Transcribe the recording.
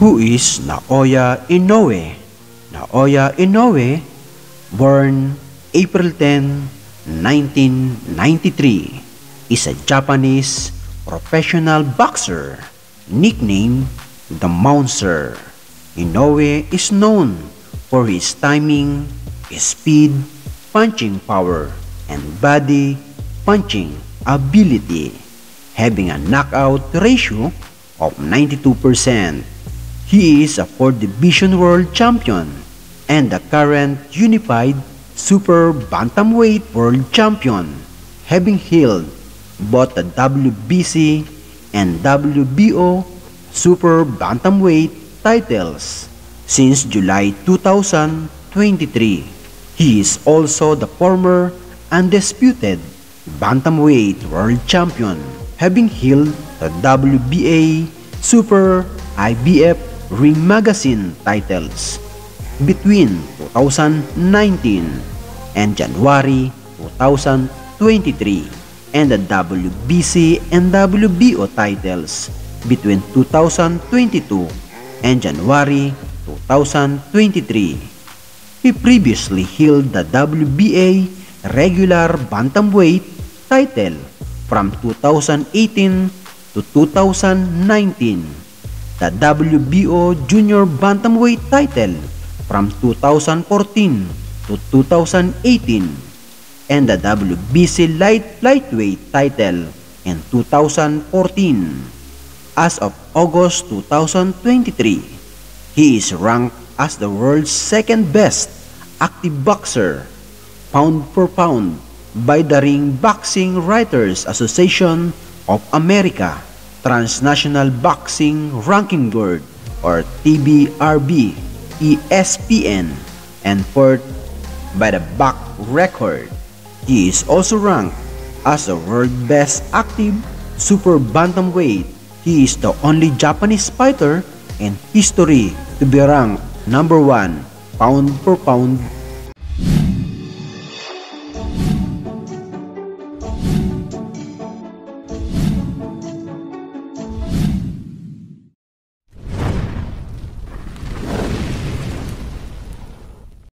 Who is Naoya Inoue? Naoya Inoue, born April 10, 1993, is a Japanese professional boxer, nicknamed the Monster. Inoue is known for his timing, speed, punching power, and body punching ability, having a knockout ratio of 92%. He is a 4th Division World Champion and the current Unified Super Bantamweight World Champion, having held both the WBC and WBO Super Bantamweight titles since July 2023. He is also the former undisputed Bantamweight World Champion, having held the WBA Super IBF Ring Magazine titles between 2019 and January 2023, and the WBC and WBO titles between 2022 and January 2023. He previously held the WBA regular bantamweight title from 2018 to 2019, the WBO Junior Bantamweight title from 2014 to 2018, and the WBC Light Lightweight title in 2014. As of August 2023, he is ranked as the world's second best active boxer, pound for pound, by the Ring Boxing Writers Association of America, Transnational Boxing Ranking Board, or TBRB, ESPN, and fourth by the Back Record. He is also ranked as the world best active super bantamweight. He is the only Japanese fighter in history to be ranked number 1 pound for pound